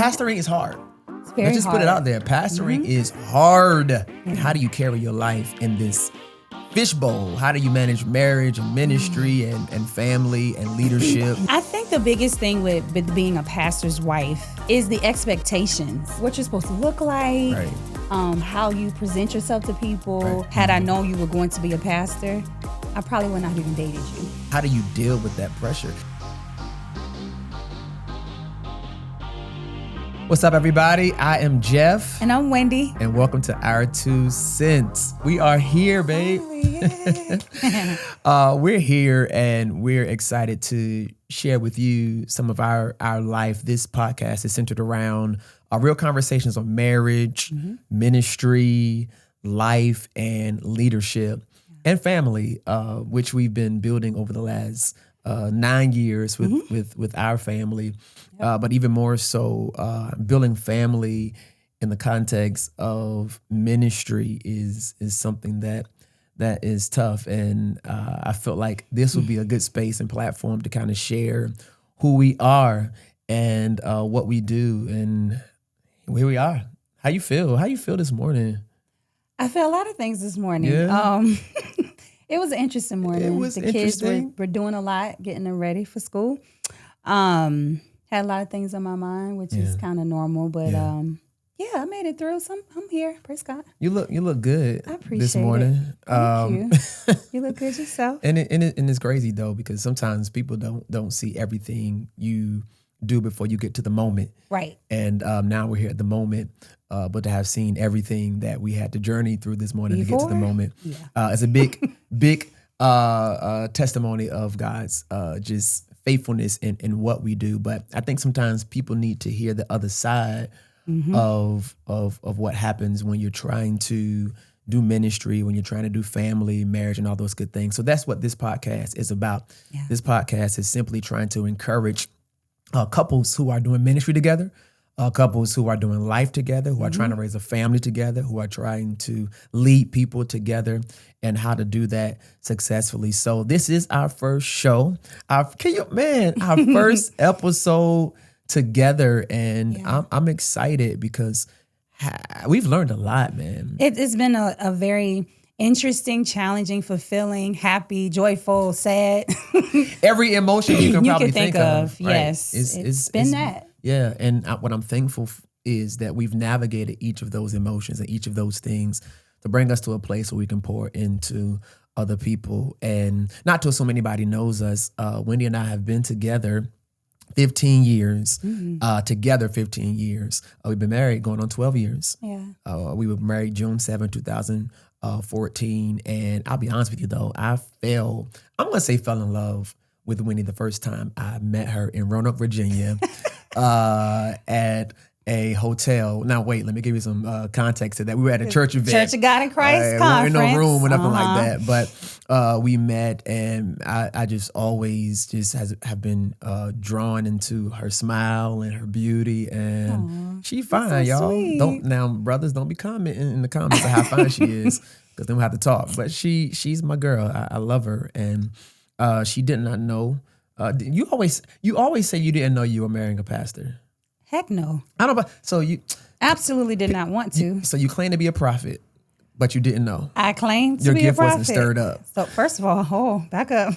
pastoring is hard. It's very Let's just hard. put it out there. Pastoring is hard. How do you carry your life in this fishbowl? How do you manage marriage and ministry and family and leadership? I think the biggest thing with being a pastor's wife is the expectations. What you're supposed to look like, Right. How you present yourself to people. Right. Had I known you were going to be a pastor, I probably would not have even dated you. How do you deal with that pressure? What's up, everybody? I am Jeff. And I'm Wendy. And welcome to Our 2 Cents. We are here, babe. We're here and we're excited to share with you some of our life. This podcast is centered around real conversations on marriage, ministry, life, and leadership, and family, which we've been building over the last 9 years with our family. But even more so, building family in the context of ministry is something that is tough. And I felt like this would be a good space and platform to kind of share who we are and what we do and where we are. How you feel? How you feel this morning? I feel a lot of things this morning. Yeah. It was an interesting morning. It was the kids were doing a lot, getting them ready for school. Had a lot of things on my mind, which is kind of normal, but I made it through. So I'm here. Praise God. You look good. I appreciate this morning. it. Thank you. You look good yourself. And it's crazy though, because sometimes people don't see everything you do before you get to the moment. Right. And now we're here at the moment, but to have seen everything that we had to journey through this morning to get to the moment, it's a big testimony of God's just faithfulness in what we do. But I think sometimes people need to hear the other side of what happens when you're trying to do ministry, when you're trying to do family, marriage, and all those good things. So that's what this podcast is about. Yeah. This podcast is simply trying to encourage couples who are doing ministry together, couples who are doing life together, who are trying to raise a family together, who are trying to lead people together, and how to do that successfully. So this is our first show, our first episode together, and I'm excited because we've learned a lot, man. It's been a very interesting, challenging, fulfilling, happy, joyful, sad. Every emotion you can probably think of. Right? Yes, it's been that. Yeah, and what I'm thankful is that we've navigated each of those emotions and each of those things to bring us to a place where we can pour into other people. And not to assume anybody knows us, Wendy and I have been together 15 years, together 15 years. We've been married going on 12 years. Yeah. We were married June 7, 2014. And I'll be honest with you though, I fell in love with Wendy the first time I met her in Roanoke, Virginia, at a hotel. Now, wait, let me give you some context to that. We were at a church event. Church of God in Christ conference. We weren't in no room or nothing like that. But we met, and I just always have been drawn into her smile and her beauty. And she fine, so y'all. Sweet. Brothers, don't be commenting in the comments of how fine she is, because then we'll have to talk. But she's my girl. I love her. And she did not know. You always say you didn't know you were marrying a pastor. Heck no. I don't know. So you absolutely did not want to. So you claim to be a prophet, but you didn't know. I claim to your be a prophet. Your gift wasn't stirred up. So first of all, back up.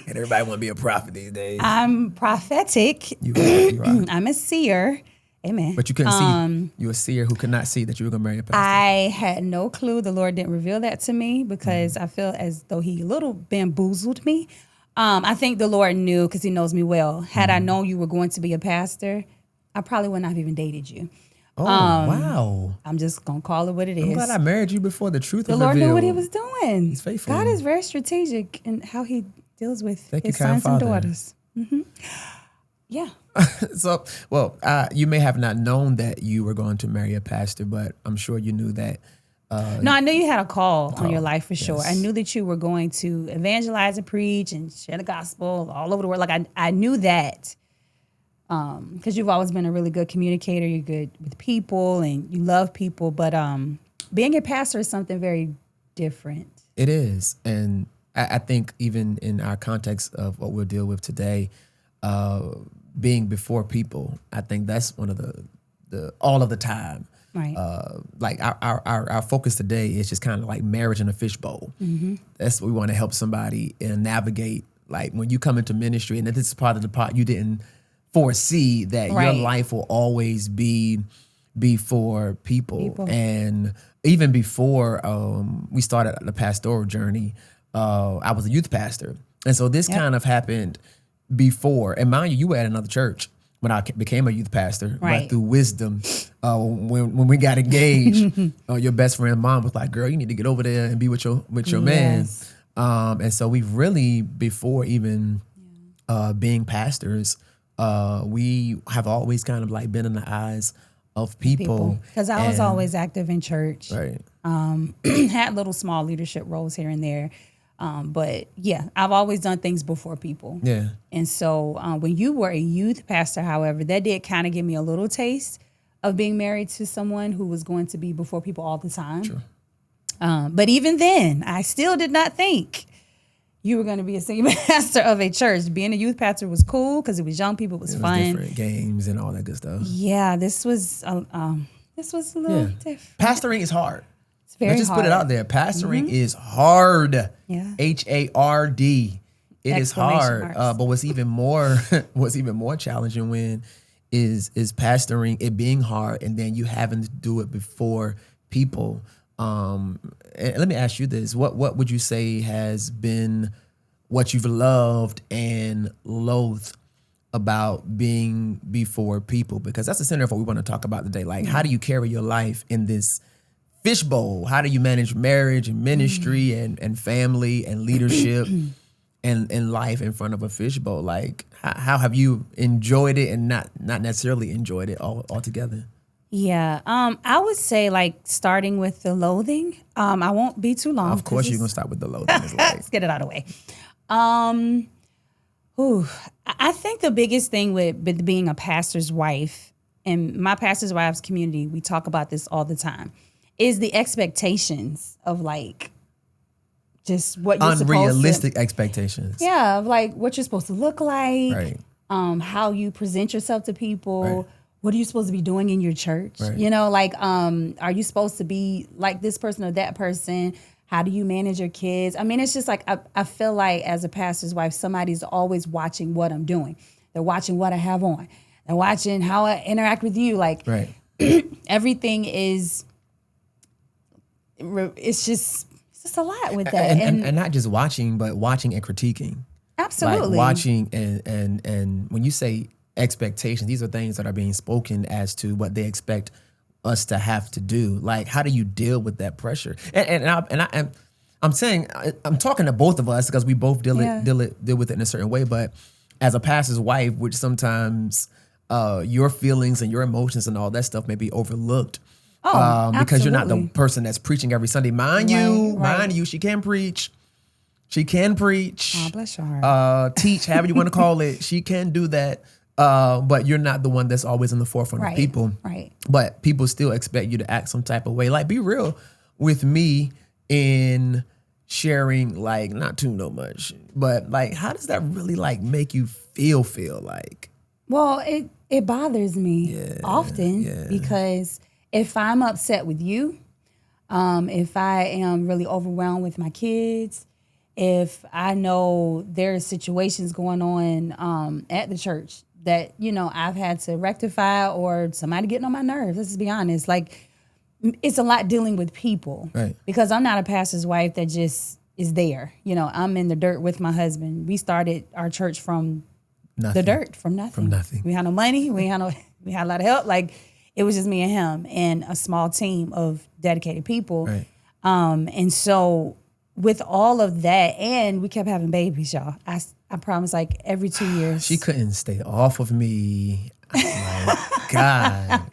And everybody want to be a prophet these days. I'm prophetic. You are. I'm a seer. Amen. But you couldn't see. You're a seer who could not see that you were going to marry a pastor. I had no clue. The Lord didn't reveal that to me because I feel as though he a little bamboozled me. I think the Lord knew because he knows me well. Had I known you were going to be a pastor, I probably would not have even dated you. Oh, wow. I'm just going to call it what it is. I'm glad I married you before the truth was revealed. The Lord knew what he was doing. He's faithful. God is very strategic in how he deals with his kind sons and daughters. Yeah. So, you may have not known that you were going to marry a pastor, but I'm sure you knew that. No, I knew you had a call on your life for sure. I knew that you were going to evangelize and preach and share the gospel all over the world. Like I knew that. Because you've always been a really good communicator. You're good with people and you love people. But being a pastor is something very different. It is. And I think even in our context of what we'll deal with today, being before people, I think that's one of the the all of the time. Right. Like our focus today is just kind of like marriage in a fishbowl. That's what we want to help somebody and navigate. Like when you come into ministry, and this is part of the part you didn't foresee that your life will always be for people. And even before we started the pastoral journey, I was a youth pastor. And so this kind of happened before. And mind you, you were at another church when I became a youth pastor. But through wisdom, when we got engaged, your best friend's mom was like, girl, you need to get over there and be with your man. And so we've really, before even being pastors, we have always kind of like been in the eyes of people. Because I was always active in church. Right. Had little small leadership roles here and there. But yeah, I've always done things before people. Yeah. And so when you were a youth pastor, however, that did kind of give me a little taste of being married to someone who was going to be before people all the time. True. But even then, I still did not think you were going to be a senior pastor of a church. Being a youth pastor was cool because it was young people, it was fun. Different games and all that good stuff. Yeah, this was a little different. Pastoring is hard. It's very Let's just hard. put it out there. Pastoring is hard. Yeah. HARD. It is hard. Marks. But what's even more challenging when is pastoring, it being hard, and then you having to do it before people. And let me ask you this: what would you say has been what you've loved and loathed about being before people? Because that's the center of what we want to talk about today. Like, how do you carry your life in this fishbowl? How do you manage marriage and ministry and family and leadership and life in front of a fishbowl? Like, how have you enjoyed it and not necessarily enjoyed it altogether? Yeah, I would say like starting with the loathing. I won't be too long. Of course, you're gonna start with the loathing. Let's get it out of the way. I think the biggest thing with being a pastor's wife, and my pastor's wives community, we talk about this all the time, is the expectations of like just what you're unrealistic expectations. Yeah, of like what you're supposed to look like, right. How you present yourself to people. Right. What are you supposed to be doing in your church? Right. You know, like, are you supposed to be like this person or that person? How do you manage your kids? I mean, it's just like, I feel like as a pastor's wife, somebody's always watching what I'm doing. They're watching what I have on. They're watching how I interact with you. Like, everything is, it's just a lot with that. And not just watching, but watching and critiquing. Absolutely. Like watching and when you say expectations, these are things that are being spoken as to what they expect us to have to do. Like, how do you deal with that pressure? I'm saying, I'm talking to both of us because we both deal with it in a certain way. But as a pastor's wife, which sometimes your feelings and your emotions and all that stuff may be overlooked. Because you're not the person that's preaching every Sunday. Mind you, she can preach. She can preach. Oh, bless your heart. Teach, however you want to call it. She can do that. But you're not the one that's always in the forefront of people. Right. But people still expect you to act some type of way. Like, be real with me in sharing, like, not too much, but like, how does that really like make you feel like? Well, it bothers me often because if I'm upset with you, if I am really overwhelmed with my kids, if I know there's situations going on at the church that, you know, I've had to rectify or somebody getting on my nerves, let's just be honest. Like, it's a lot dealing with people. Right. Because I'm not a pastor's wife that just is there. You know, I'm in the dirt with my husband. We started our church from the dirt, from nothing. From nothing. We had no money. We had a lot of help. Like, it was just me and him and a small team of dedicated people. Right. And so with all of that, and we kept having babies, y'all. I promise, like every 2 years. She couldn't stay off of me. My God.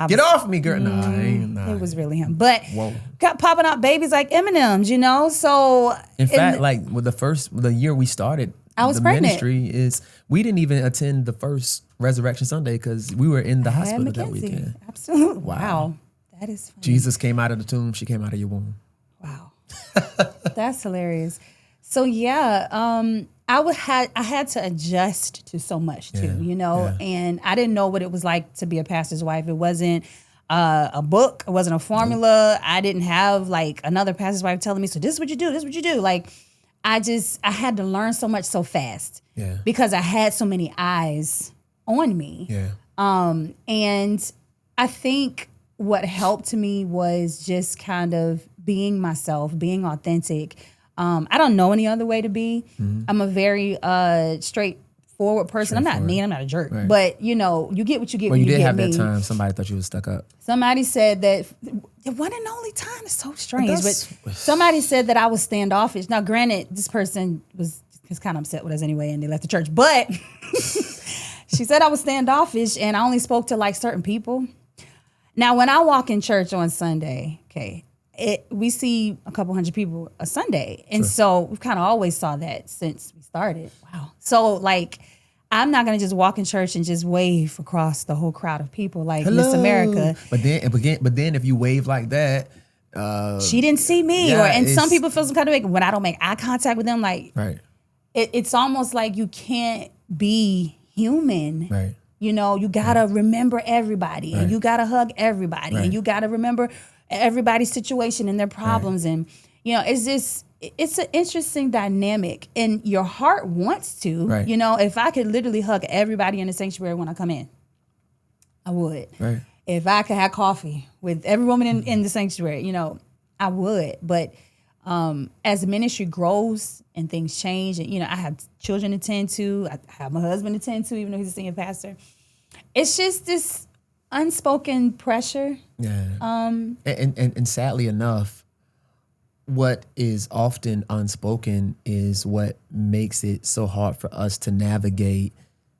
Get off me, girl. No. It was really him. But got popping out babies like M&Ms, you know? So in fact, like with the year we started, I was pregnant. Ministry we didn't even attend the first Resurrection Sunday because we were in the hospital that weekend. Absolutely. Wow. That is funny. Jesus came out of the tomb. She came out of your womb. Wow. That's hilarious. So yeah, I had to adjust to so much too, and I didn't know what it was like to be a pastor's wife. It wasn't a book. It wasn't a formula. I didn't have like another pastor's wife telling me, so this is what you do, this is what you do. Like, I had to learn so much so fast because I had so many eyes on me. And I think what helped me was just kind of being myself, being authentic. I don't know any other way to be. I'm a very straightforward person. I'm not mean. I'm not a jerk. Right. But, you get what you get when you get me. You did have that time somebody thought you was stuck up. Somebody said that, the one and only time is so strange. But somebody said that I was standoffish. Now, granted, this person was kind of upset with us anyway, and they left the church. But she said I was standoffish, and I only spoke to, like, certain people. Now, when I walk in church on Sunday, we see a couple hundred people a Sunday. And so we've kind of always saw that since we started. Wow. So, like, I'm not going to just walk in church and just wave across the whole crowd of people like Miss America. But then if you wave like that, she didn't see me. And some people feel some kind of way when I don't make eye contact with them. Like, it's almost like you can't be human. Right. You got to remember everybody. And you got to hug everybody. And you got to remember everybody's situation and their problems. And, it's an interesting dynamic. And your heart wants to. Right. If I could literally hug everybody in the sanctuary when I come in, I would. Right. If I could have coffee with every woman in the sanctuary, I would. But as the ministry grows and things change, and, I have children to tend to, I have my husband to tend to, even though he's a senior pastor. It's just this unspoken pressure. Yeah. And sadly enough, what is often unspoken is what makes it so hard for us to navigate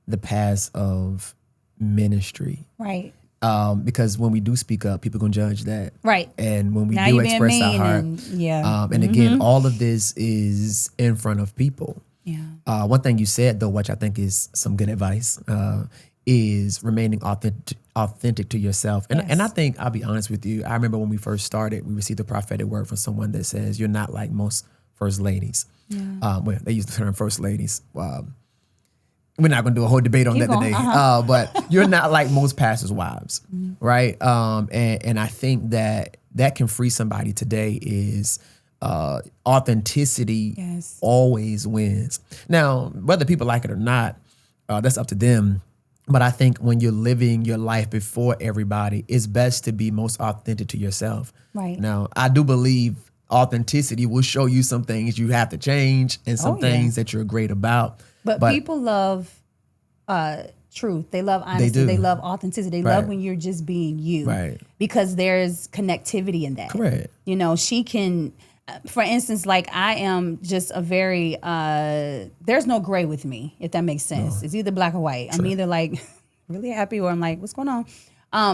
the paths of ministry. Right. Because when we do speak up, people gonna judge that. Right. And when we do express our heart, and again, all of this is in front of people. Yeah. One thing you said though, which I think is some good advice, is remaining authentic to yourself. And I think, I'll be honest with you, I remember when we first started, we received a prophetic word from someone that says, you're not like most first ladies. Yeah. They use the term first ladies. We're not going to do a whole debate on that today. But you're not like most pastors' wives, right? And I think that can free somebody today is authenticity always wins. Now, whether people like it or not, that's up to them. But I think when you're living your life before everybody, it's best to be most authentic to yourself. Right. Now, I do believe authenticity will show you some things you have to change and some things that you're great about. But people love truth. They love honesty. They love authenticity. They love when you're just being you. Right. Because there's connectivity in that. Correct. She can... For instance, like I am just a very, there's no gray with me, if that makes sense. No. It's either black or white. I'm either like really happy or I'm like, what's going on?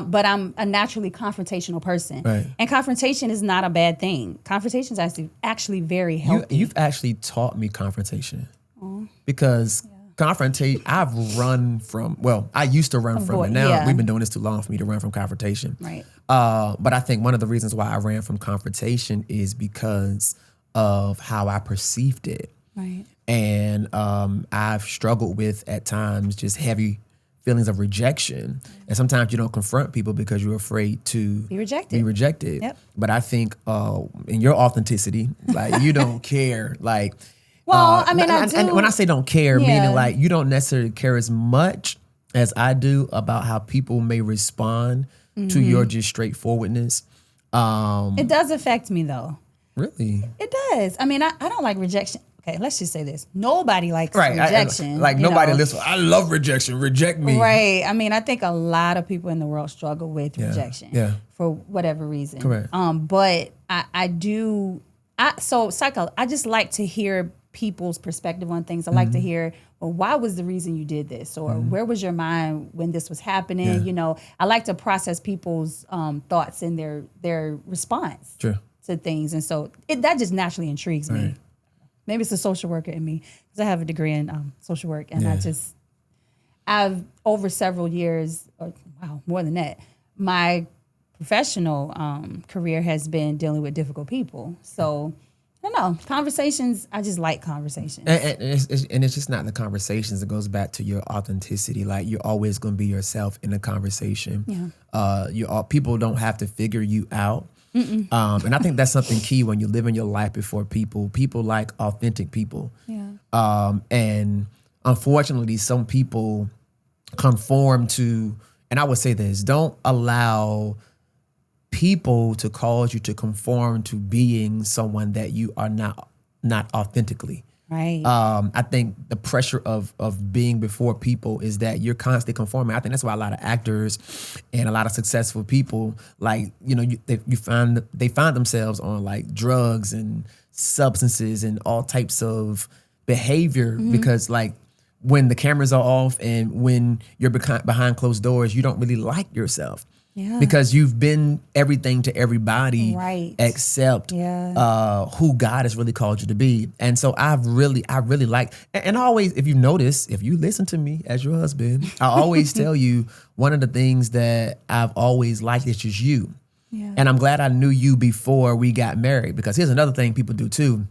But I'm a naturally confrontational person. Right. And confrontation is not a bad thing. Confrontation is actually very healthy. You've actually taught me confrontation. Because confrontation, I've run from, I used to run from it. Now we've been doing this too long for me to run from confrontation. Right. But I think one of the reasons why I ran from confrontation is because of how I perceived it. Right. And I've struggled with, at times, just heavy feelings of rejection. And sometimes you don't confront people because you're afraid to be rejected. Yep. But I think in your authenticity, like you don't care. Like, well, I mean, I do. And when I say don't care, meaning like you don't necessarily care as much as I do about how people may respond to your just straightforwardness. It does affect me though. Really? It does. I mean, I don't like rejection. Okay, let's just say this. Nobody likes rejection. Nobody listens. I love rejection. Reject me. Right. I mean, I think a lot of people in the world struggle with rejection for whatever reason. Correct. But I just like to hear people's perspective on things. I like to hear, well, why was the reason you did this? Or where was your mind when this was happening? Yeah. I like to process people's thoughts and their response to things. And so that just naturally intrigues me. Maybe it's a social worker in me because I have a degree in social work. And I've over several years, more than that, my professional career has been dealing with difficult people. So No. Conversations, I just like conversations. And it's just not the conversations. It goes back to your authenticity. Like, you're always going to be yourself in a conversation. Yeah. People don't have to figure you out. And I think that's something key when you're living your life before people. People like authentic people. Yeah. And unfortunately, some people conform to, and I would say this, don't allow people to cause you to conform to being someone that you are not authentically. Right. I think the pressure of being before people is that you're constantly conforming. I think that's why a lot of actors and a lot of successful people, like, they find themselves on like drugs and substances and all types of behavior because, like, when the cameras are off and when you're behind closed doors, you don't really like yourself. Yeah. Because you've been everything to everybody, right, except who God has really called you to be. And so I really like, and I always, if you notice, if you listen to me as your husband, I always tell you one of the things that I've always liked is just you. Yeah. And I'm glad I knew you before we got married, because here's another thing people do too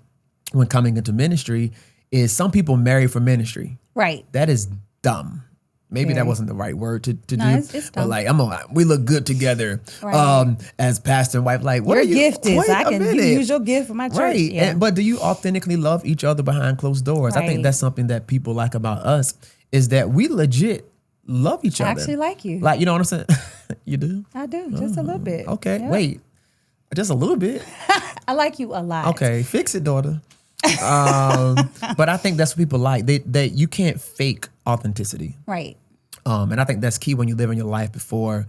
when coming into ministry is some people marry for ministry. Right. That is dumb. Maybe that wasn't the right word to do. It's but like, we look good together, right, as pastor and wife. Like, what your are you? Gift is I can use your gift for my church. Right. Yeah. But do you authentically love each other behind closed doors? Right. I think that's something that people like about us is that we legit love each other. I actually like you. Like, you know what I'm saying? You do? I do, just a little bit. Okay. Yeah. Wait, just a little bit. I like you a lot. Okay, fix it, daughter. But I think that's what people like. They you can't fake authenticity. Right. And I think that's key when you live in your life before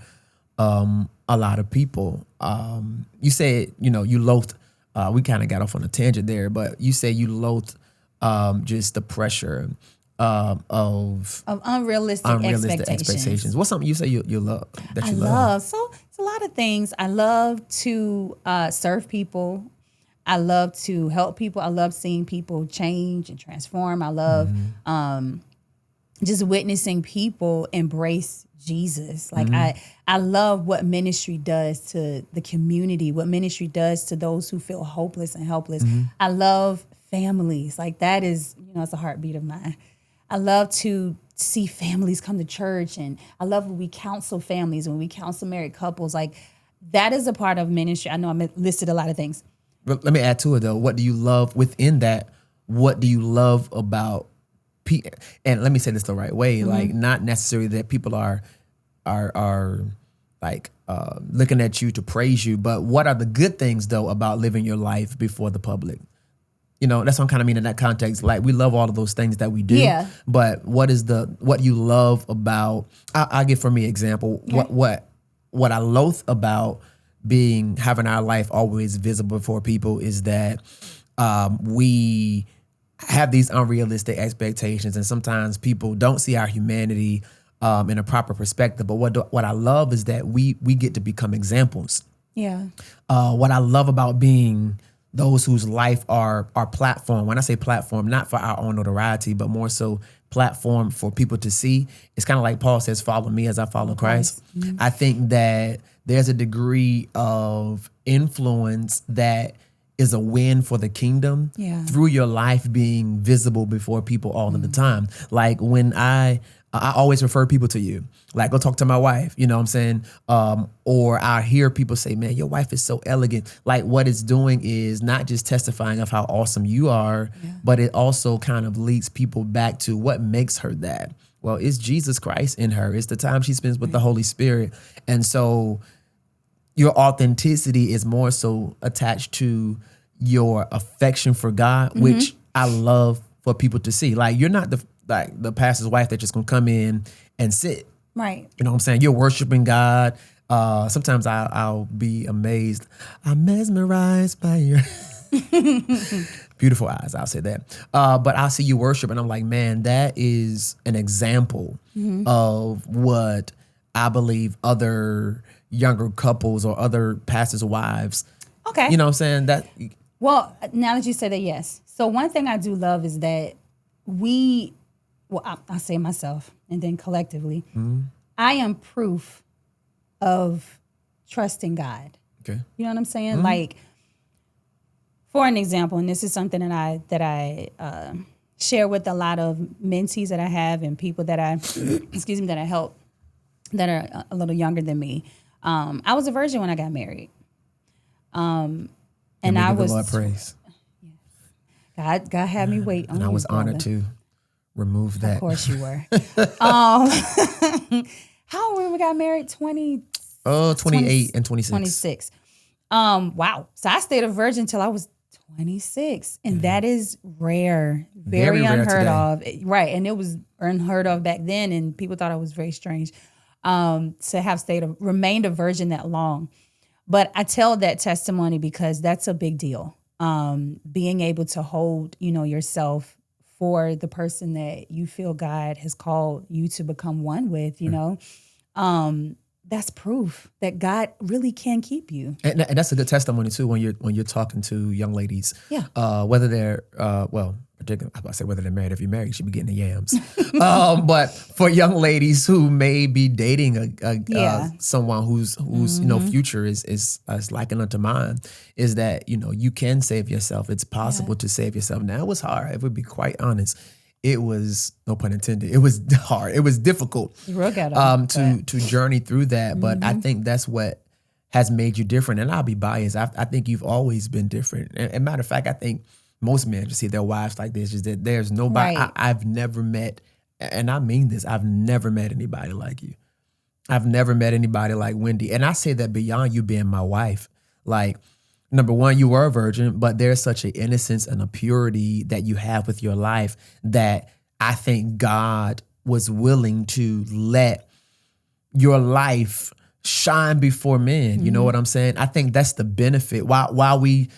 a lot of people. You said, you loathed, we kind of got off on a tangent there, but you say you loathed just the pressure of unrealistic expectations. What's something you say you love that you love? So it's a lot of things. I love to serve people. I love to help people. I love seeing people change and transform. I love just witnessing people embrace Jesus. Like I love what ministry does to the community, what ministry does to those who feel hopeless and helpless. I love families. Like that is, it's a heartbeat of mine. I love to see families come to church, and I love when we counsel families, when we counsel married couples. Like that is a part of ministry. I know I listed a lot of things. But let me add to it though. What do you love within that? What do you love about people? And let me say this the right way. Like, not necessarily that people are like looking at you to praise you, but what are the good things though about living your life before the public? That's what I'm kind of mean in that context. Like, we love all of those things that we do. Yeah. But what you love about? I'll give for me example. Okay. What I loathe about having our life always visible before people is that we have these unrealistic expectations, and sometimes people don't see our humanity in a proper perspective. But what I love is that we get to become examples. Yeah. What I love about being those whose life are platform. When I say platform, not for our own notoriety, but more so platform for people to see. It's kind of like Paul says, follow me as I follow Christ. Mm-hmm. I think that there's a degree of influence that is a win for the kingdom through your life being visible before people all of the time. Like when I always refer people to you. Like, go talk to my wife, you know what I'm saying? Or I hear people say, man, your wife is so elegant. Like, what it's doing is not just testifying of how awesome you are, but it also kind of leads people back to what makes her that. Well, it's Jesus Christ in her. It's the time she spends with the Holy Spirit. And so your authenticity is more so attached to your affection for God, which I love for people to see. Like, you're not the pastor's wife that's just gonna come in and sit. Right. You know what I'm saying? You're worshiping God. Sometimes I'll be amazed. I'm mesmerized by your beautiful eyes. I'll say that. But I'll see you worship and I'm like, man, that is an example of what I believe other younger couples or other pastors' wives. Okay. You know what I'm saying? Well, now that you say that, yes. So one thing I do love is that I say myself and then collectively, I am proof of trusting God. Okay. You know what I'm saying? Like, For an example, and this is something that I share with a lot of mentees that I have and people that I, excuse me, that I help that are a little younger than me. I was a virgin when I got married. And I was, Lord praise. God had me wait on you. And I was honored to remove that. Of course you were. How old when we got married? 28 and 26. 26. Wow. So I stayed a virgin until I was 26. And that is rare. Very unheard of. Right. And it was unheard of back then. And people thought I was very strange to have remained a virgin that long. But I tell that testimony because that's a big deal. Being able to hold, yourself for the person that you feel God has called you to become one with, that's proof that God really can keep you. And that's a good testimony too when you're talking to young ladies. Yeah. Whether they're particularly, I say whether they're married. If you're married, you should be getting the yams. But for young ladies who may be dating someone whose future is likened unto mine, is that you can save yourself. It's possible to save yourself. Now it was hard. If we be quite honest. It was, no pun intended, it was hard. It was difficult to journey through that. But I think that's what has made you different. And I'll be biased. I think you've always been different. And matter of fact, I think most men just see their wives like this. Just that there's nobody, I've never met, and I mean this, I've never met anybody like you. I've never met anybody like Wendy. And I say that beyond you being my wife. Like, number one, you were a virgin, but there's such an innocence and a purity that you have with your life that I think God was willing to let your life shine before men. You know what I'm saying? I think that's the benefit. While we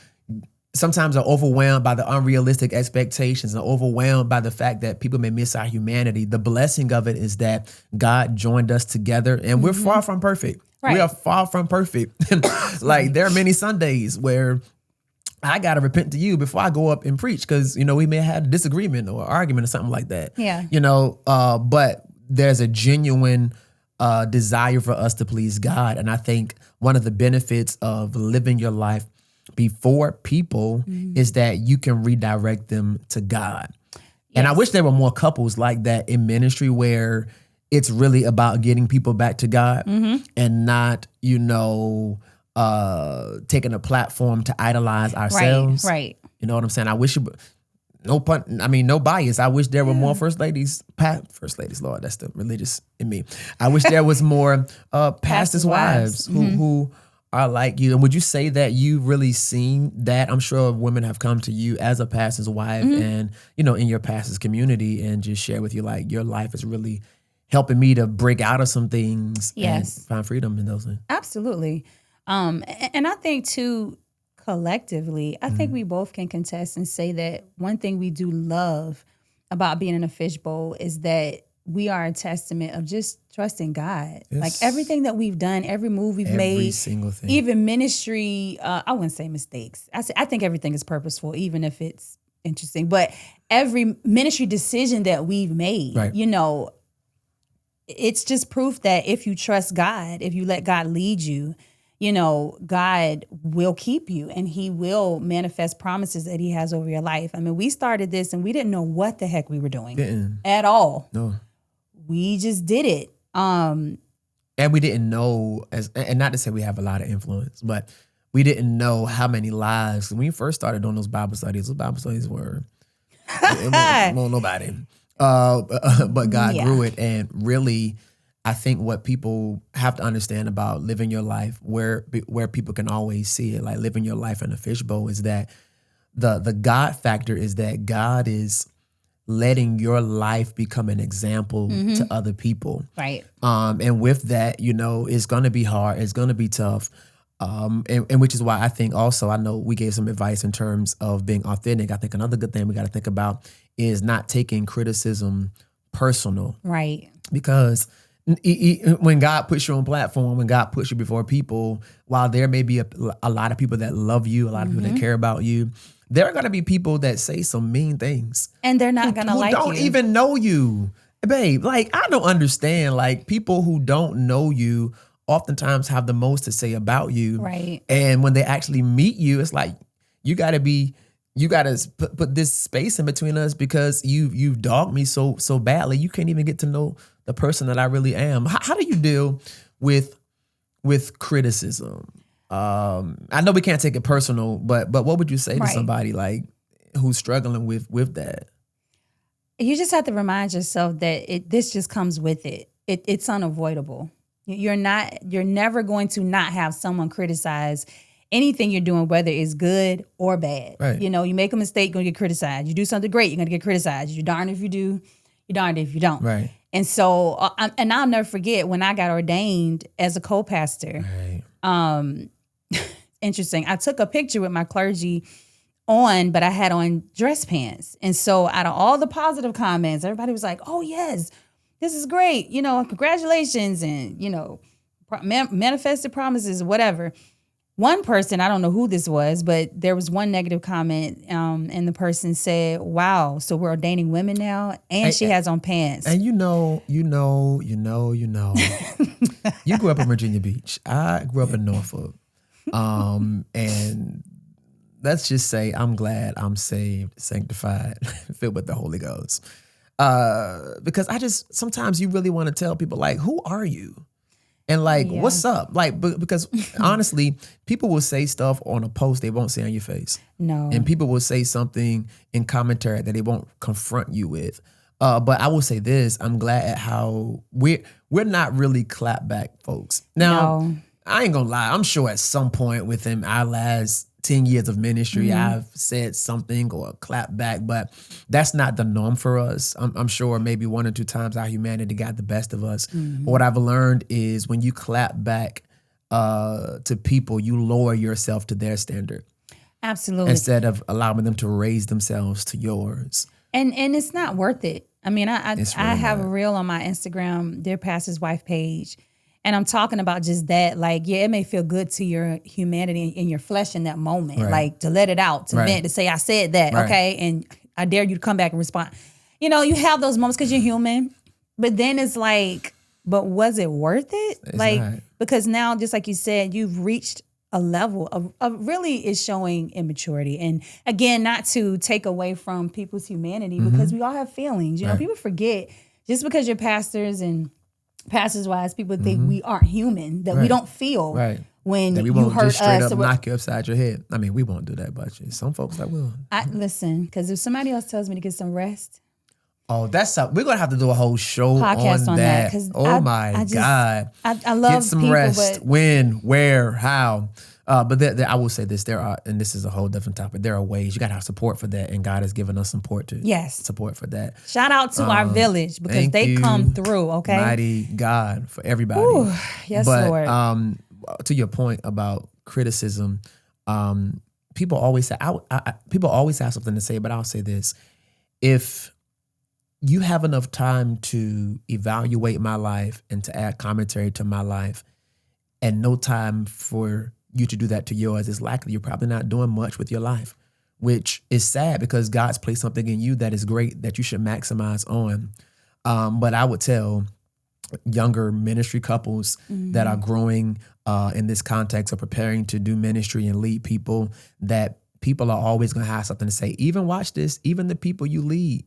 sometimes are overwhelmed by the unrealistic expectations and overwhelmed by the fact that people may miss our humanity, the blessing of it is that God joined us together, and we're far from perfect. Right. We are far from perfect. Like, there are many Sundays where I got to repent to you before I go up and preach because, we may have a disagreement or argument or something like that. Yeah. But there's a genuine desire for us to please God. And I think one of the benefits of living your life before people is that you can redirect them to God. Yes. And I wish there were more couples like that in ministry where it's really about getting people back to God and not, taking a platform to idolize ourselves. Right. You know what I'm saying? I wish no bias. I wish there were more first ladies, Lord, that's the religious in me. I wish there was more pastors' wives who are like you. And would you say that you really seen that? I'm sure women have come to you as a pastor's wife and, in your pastor's community and just share with you, like, your life is really helping me to break out of some things and find freedom in those things. Absolutely. And I think too, collectively, I think we both can contest and say that one thing we do love about being in a fishbowl is that we are a testament of just trusting God. Yes. Like, everything that we've done, every move we've made, every single thing, even ministry, I wouldn't say mistakes. I think everything is purposeful, even if it's interesting. But every ministry decision that we've made, it's just proof that if you trust God, if you let God lead you, God will keep you and he will manifest promises that he has over your life. I mean, we started this and we didn't know what the heck we were doing at all. No. We just did it. And we didn't know, and not to say we have a lot of influence, but we didn't know how many lives. When we first started doing those Bible studies were, it wasn't nobody. But God grew it, and really, I think what people have to understand about living your life, where people can always see it, like living your life in a fishbowl, is that the God factor is that God is letting your life become an example to other people. Right. And with that, it's going to be hard. It's going to be tough. And which is why I think also, I know we gave some advice in terms of being authentic. I think another good thing we got to think about is not taking criticism personal. Right. Because when God puts you on platform, when God puts you before people, while there may be a lot of people that love you, a lot of people that care about you, there are going to be people that say some mean things. And they're not going to like you. Who don't even know you. Babe, like, I don't understand. Like, people who don't know you oftentimes have the most to say about you. Right. And when they actually meet you, it's like, you got to put this space in between us because you've dogged me so badly. You can't even get to know the person that I really am. How do you deal with criticism? I know we can't take it personal, but what would you say to somebody like who's struggling with that? You just have to remind yourself that this just comes with it. It's unavoidable. You're never going to not have someone criticize anything you're doing, whether it's good or bad. Right. You know, you make a mistake, you're going to get criticized. You do something great, you're going to get criticized. You're darned if you do, you're darned if you don't. Right. And so, and I'll never forget when I got ordained as a co-pastor. Right. Interesting. I took a picture with my clergy on, but I had on dress pants. And so out of all the positive comments, everybody was like, oh yes, this is great. You know, congratulations. And, you know, manifested promises, whatever. One person, I don't know who this was, but there was one negative comment, and the person said, wow, so we're ordaining women now, and she has on pants. And you know. You grew up in Virginia Beach. I grew up in Norfolk. And let's just say I'm glad I'm saved, sanctified, filled with the Holy Ghost. Because sometimes you really want to tell people, like, who are you? And like, what's up? Like, because honestly, people will say stuff on a post they won't say on your face. No. And people will say something in commentary that they won't confront you with. But I will say this, I'm glad at how we're not really clapback folks. Now, I ain't gonna lie, I'm sure at some point within our last 10 years of ministry, I've said something or clapped back, but that's not the norm for us. I'm sure maybe one or two times our humanity got the best of us. But what I've learned is when you clap back to people, you lower yourself to their standard. Absolutely. Instead of allowing them to raise themselves to yours. And it's not worth it. I mean, I have not. a reel on my Instagram, Dear Pastor's Wife page. And I'm talking about just that, like, yeah, it may feel good to your humanity in your flesh in that moment, like to let it out, to vent, to say, I said that, okay? And I dare you to come back and respond. You know, you have those moments because you're human, but then it's like, but was it worth it? It's like, not. Because now, just like you said, you've reached a level of really is showing immaturity. And again, not to take away from people's humanity because we all have feelings. You know, people forget just because you're pastors and pastors wise, people think we aren't human, that we don't feel when that we you won't hurt just straight us. up knock you upside your head. I mean, we won't do that, but some folks that will. Listen, because if somebody else tells me to get some rest. Oh, we're gonna have to do a whole show on that. Oh my God. I love get some people, rest. But when, where, how. But I will say this, there are, and this is a whole different topic, there are ways. You got to have support for that, and God has given us support for that. Shout out to our village, because they come through, okay? Mighty God for everybody. Ooh, yes, Lord. To your point about criticism, people always say, people always have something to say, but I'll say this. If you have enough time to evaluate my life and to add commentary to my life, and no time for you to do that to yours, it's likely you're probably not doing much with your life, which is sad because God's placed something in you that is great that you should maximize on. But I would tell younger ministry couples that are growing in this context of preparing to do ministry and lead people, that people are always going to have something to say. Even watch this, even the people you lead.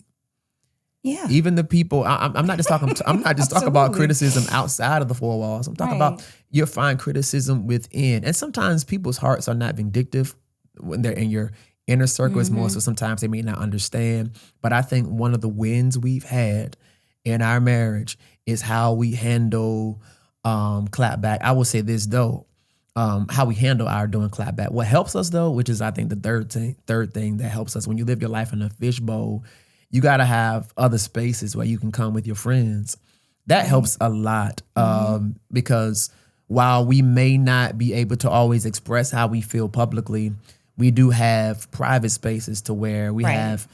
Yeah. Even the people, I'm not just talking. I'm not just talking about criticism outside of the four walls. I'm talking about you'll find criticism within, and sometimes people's hearts are not vindictive when they're in your inner circle. It's more so sometimes they may not understand. But I think one of the wins we've had in our marriage is how we handle clapback. I will say this though, how we handle our doing clapback. What helps us though, which is I think the third thing that helps us when you live your life in a fishbowl. You got to have other spaces where you can come with your friends. That helps a lot because while we may not be able to always express how we feel publicly, we do have private spaces to where we have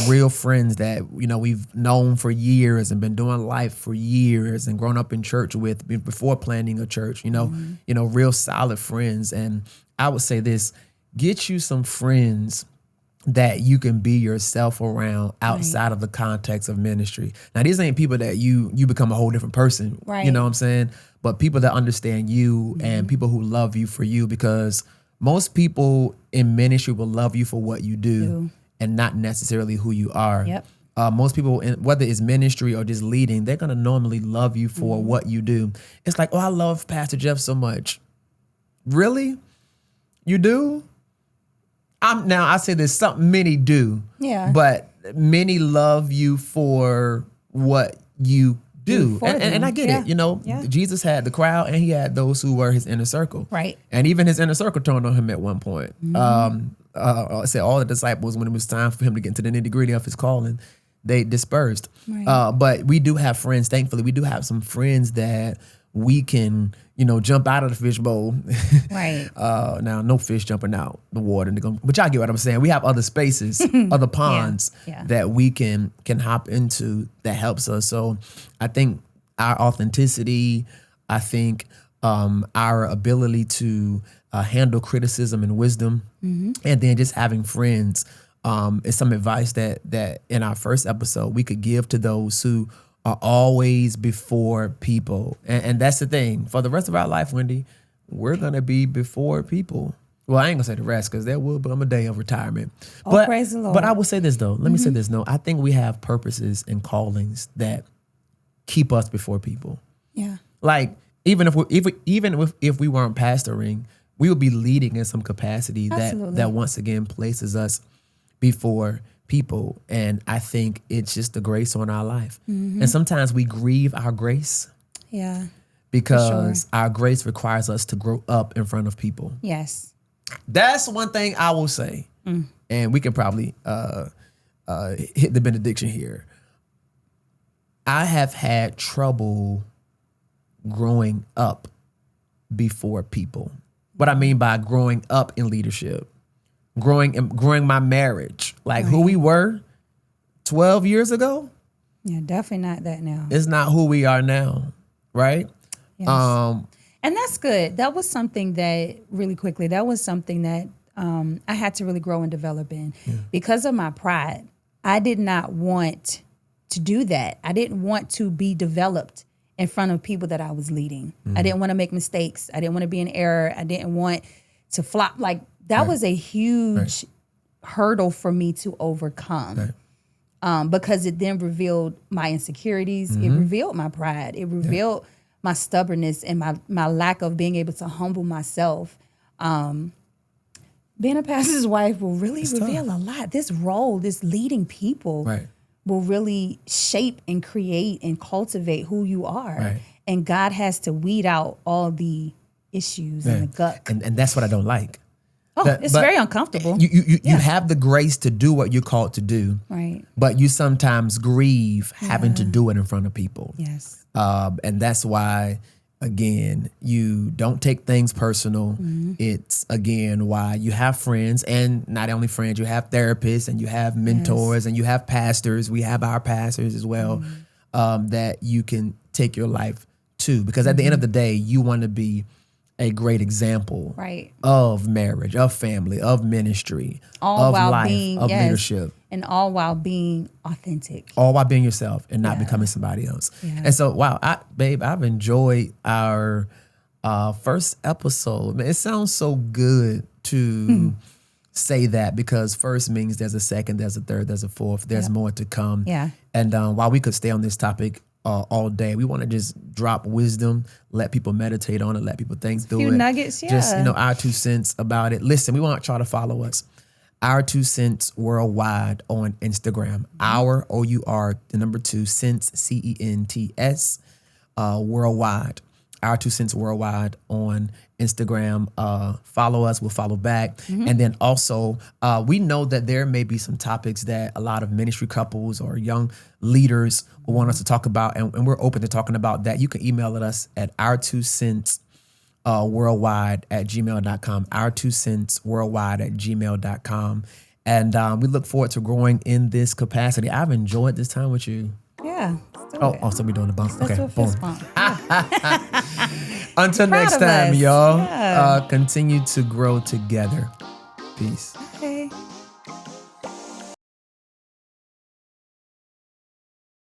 real friends that, you know, we've known for years and been doing life for years and grown up in church with before planning a church, you know, real solid friends. And I would say this, get you some friends that you can be yourself around outside of the context of ministry. Now, these ain't people that you become a whole different person, you know what I'm saying? But people that understand you and people who love you for you, because most people in ministry will love you for what you do and not necessarily who you are. Yep. Most people, whether it's ministry or just leading, they're going to normally love you for what you do. It's like, oh, I love Pastor Jeff so much. Really? You do? Now, I say there's something many do. Yeah. But many love you for what you do. And I get it. You know, Jesus had the crowd and he had those who were his inner circle. Right. And even his inner circle turned on him at one point. I said all the disciples, when it was time for him to get into the nitty-gritty of his calling, they dispersed. Right. But we do have friends, thankfully. We do have some friends that we can, jump out of the fishbowl. Right. Now, no fish jumping out the water. But y'all get what I'm saying. We have other spaces, other ponds that we can hop into that helps us. So I think our authenticity, I think our ability to handle criticism and wisdom, and then just having friends is some advice that in our first episode we could give to those who are always before people. And that's the thing. For the rest of our life, Wendy, we're going to be before people. Well, I ain't going to say the rest because there will become a day of retirement. Praise the Lord. But I will say this, though. Let me say this, no. I think we have purposes and callings that keep us before people. Yeah. Like, even if we weren't pastoring, we would be leading in some capacity that once again places us before people. And I think it's just the grace on our life. And sometimes we grieve our grace. Yeah. Because our grace requires us to grow up in front of people. Yes. That's one thing I will say. And we can probably hit the benediction here. I have had trouble growing up before people. What I mean by growing up in leadership, growing my marriage, like who we were 12 years ago. Yeah, definitely not that now. It's not who we are now, right? Yes. And that's good. That was something that I had to really grow and develop in. Because of my pride. I did not want to do that. I didn't want to be developed in front of people that I was leading. I didn't want to make mistakes. I didn't want to be in error. I didn't want to flop. Like that was a huge hurdle for me to overcome. Because it then revealed my insecurities. It revealed my pride. It revealed my stubbornness and my lack of being able to humble myself. Being a pastor's wife will really reveal a lot. This role, this leading people will really shape and create and cultivate who you are. Right. And God has to weed out all the issues and the gunk. And that's what I don't like. It's very uncomfortable. You have the grace to do what you're called to do. Right. But you sometimes grieve having to do it in front of people. Yes. And that's why, again, you don't take things personal. It's, again, why you have friends, and not only friends, you have therapists and you have mentors and you have pastors. We have our pastors as well, that you can take your life to. Because at the end of the day, you want to be a great example of marriage, of family, of ministry, of life, of leadership. And all while being authentic. All while being yourself and not becoming somebody else. Yeah. And so, wow, I've enjoyed our first episode. Man, it sounds so good to say that, because first means there's a second, there's a third, there's a fourth, there's more to come. Yeah. And while we could stay on this topic all day, we want to just drop wisdom, let people meditate on it, let people think through it. A few nuggets, Just, our 2 cents about it. Listen, we want y'all to follow us. Our 2 cents worldwide on Instagram. Our, OUR, the number 2, cents, CENTS, worldwide. Our 2 cents worldwide on Instagram. Follow us, we'll follow back. And then also, we know that there may be some topics that a lot of ministry couples or young leaders will want us to talk about, and we're open to talking about that. You can email us at our 2 cents worldwide at gmail.com, our 2 cents worldwide at gmail.com. And we look forward to growing in this capacity. I've enjoyed this time with you. Yeah. So we're doing the bump. Let's do a fist bump. Until next time, y'all. Continue to grow together. Peace.